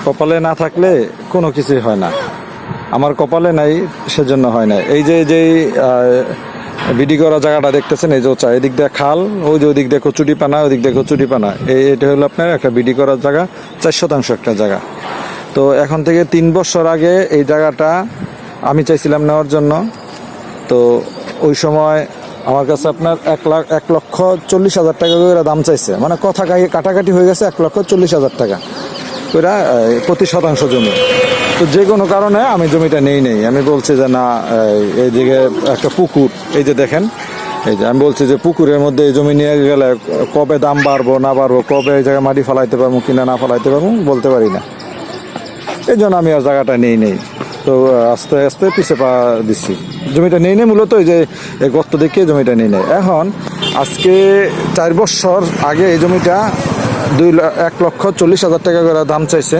কপালে না থাকলে কোনো কিছুই হয় না। আমার কপালে নাই, সেজন্য হয় না। এই যে বিডি করা জায়গাটা দেখতেছেন, এই যে ওচা, এদিক দিয়ে খাল, ওই যে ওদিক দিয়ে কচুরিপানা, ওদিক দিয়ে কচুরিপানা, এটা হলো আপনার একটা বিডি করার জায়গা, 4% একটা জায়গা। তো এখন থেকে 3 বছর আগে এই জায়গাটা আমি চাইছিলাম নেওয়ার জন্য। তো ওই সময় আমার কাছে আপনার 1,40,000 টাকা করে দাম চাইছে, মানে কথা কাটাকাটি হয়ে গেছে 1,40,000 টাকা ওরা প্রতি শতাংশ জমি। তো যে কোনো কারণে আমি জমিটা নেই। আমি বলছি যে না, এইদিকে একটা পুকুর, এই যে দেখেন, এই যে আমি বলছি যে পুকুরের মধ্যে এই জমি নিয়ে গেলে কবে দাম বাড়বো না বাড়বো, কবে এই জায়গায় মাটি ফলাইতে পারবো কিনা না ফলাইতে পারবো বলতে পারি না। এই জন্য আমি আর জায়গাটা নেই। তো আস্তে আস্তে পিছে পা দিচ্ছি, জমিটা নেই মূলত এই যে এই গর্ত দেখে জমিটা নেই। এখন আজকে 4 বছর আগে এই জমিটা 1,40,000 টাকা করে দাম চাইছে।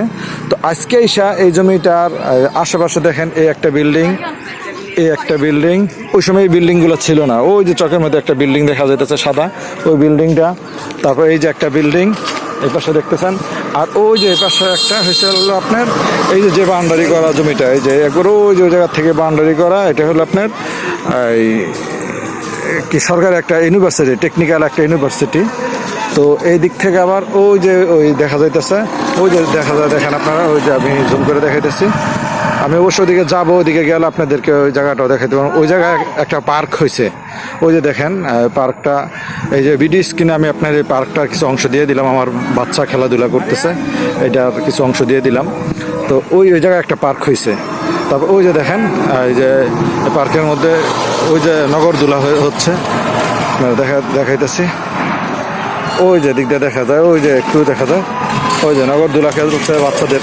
তো আজকে এই জমিটার আশেপাশে দেখেন, এই একটা বিল্ডিং, ওই সময় এই বিল্ডিংগুলো ছিল না। ওই যে চকের মধ্যে একটা বিল্ডিং দেখা যাইতেছে সাদা, ওই বিল্ডিংটা। তারপর এই যে একটা বিল্ডিং এই পাশে দেখতেছেন, আর ওই যে এই পাশে একটা হয়েছে হলো আপনার এই যে বাউন্ডারি করা জমিটা, এই যে একবার ওই যে জায়গা থেকে বাউন্ডারি করা, এটা হলো আপনার এই কি সরকারি একটা ইউনিভার্সিটি, টেকনিক্যাল একটা ইউনিভার্সিটি। তো এই দিক থেকে আবার ওই দেখা যাইতেছে, ওই যে দেখা যায়, দেখেন আপনারা, ওই যে আমি জুম করে দেখাইতেছি। আমি অবশ্য ওদিকে যাবো, ওদিকে গেলে আপনাদেরকে ওই জায়গাটাও দেখাইতে পারবো। ওই জায়গায় একটা পার্ক হয়েছে, ওই যে দেখেন পার্কটা, এই যে ভিডিও স্ক্রিনে আমি আপনার এই পার্কটার কিছু অংশ দিয়ে দিলাম। আমার বাচ্চা খেলাধুলা করতেছে, এটার কিছু অংশ দিয়ে দিলাম। তো ওই জায়গায় একটা পার্ক হয়েছে। তারপর ওই যে দেখেন, এই যে পার্কের মধ্যে ওই যে নগরদোলা হচ্ছে, দেখাইতেছি। ওই যে দিক দিয়ে দেখা যায়, ওই যে একটু দেখা যায়, ওই যে নগরদোলা খেলছে, বাচ্চাদের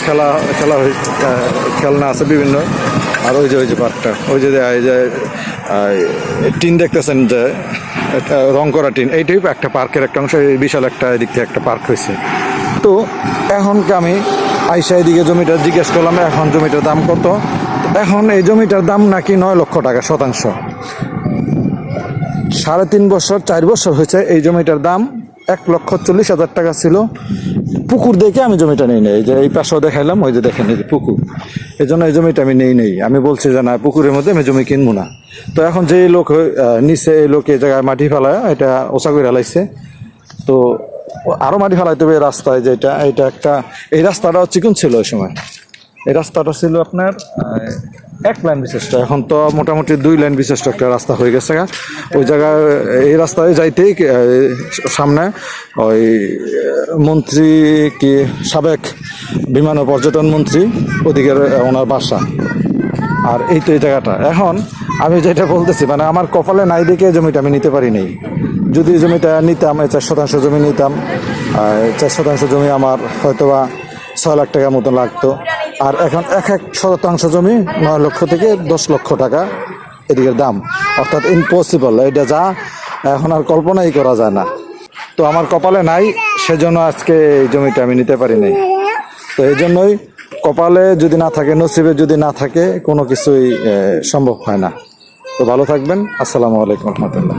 খেলনা আছে বিভিন্ন। আর ওই যে পার্কটা, ওই যে টিন দেখতেছেন, যে একটা রং করা টিন, এইটাই একটা পার্কের একটা অংশ। বিশাল একটা এদিক থেকে একটা পার্ক হয়েছে। তো এখন আমি আইসা এদিকে জমিটা জিজ্ঞেস করলাম, এখন জমিটার দাম কত। এখন এই জমিটার দাম নাকি 9 লক্ষ টাকা শতাংশ। 3.5 বছর 4 বছর হয়েছে, এই জমিটার দাম 1,40,000 টাকা ছিল। পুকুর দেখে আমি জমিটা নেই। এই যে এই পাশেও দেখাইলাম, ওই যে দেখেন এই যে পুকুর, এই জন্য এই জমিটা আমি নেই। আমি বলছি যে না, পুকুরের মধ্যে আমি জমি কিনবো না। তো এখন যে লোক নিচে, এই লোক এই জায়গায় মাটি ফেলায়, এটা ওচা করে ফেলাইছে। তো আরও মাটি ফেলাইতে হবে রাস্তায়, যেটা একটা, এই রাস্তাটাও চিকন ছিল ওই সময়। এই রাস্তাটা ছিল আপনার 1 লাইন বিশিষ্ট, এখন তো মোটামুটি 2 লাইন বিশিষ্ট একটা রাস্তা হয়ে গেছে। ওই জায়গায় এই রাস্তায় যাইতেই সামনে ওই মন্ত্রী, কি সাবেক বিমান ও পর্যটন মন্ত্রী, ওদিকের ওনার বাসা। আর এই তো এই জায়গাটা। এখন আমি যেটা বলতেছি, মানে আমার কপালে নাই দেখে জমিটা আমি নিতে পারি নাই। যদি জমিটা নিতাম, 4% জমি নিতাম, 4% জমি আমার হয়তোবা 6 লাখ টাকার মতো লাগতো। আর এখন 1% জমি 9 লক্ষ থেকে 10 লক্ষ টাকা এদিকের দাম, অর্থাৎ ইম্পসিবল। এটা যা এখন আর কল্পনাই করা যায় না। তো আমার কপালে নাই, সেজন্য আজকে এই জমিটা আমি নিতে পারি নাই। তো এই জন্যই কপালে যদি না থাকে, নসিবে যদি না থাকে, কোনো কিছুই সম্ভব হয় না। তো ভালো থাকবেন। আসসালামু আলাইকুম রহমতুল্লাহ।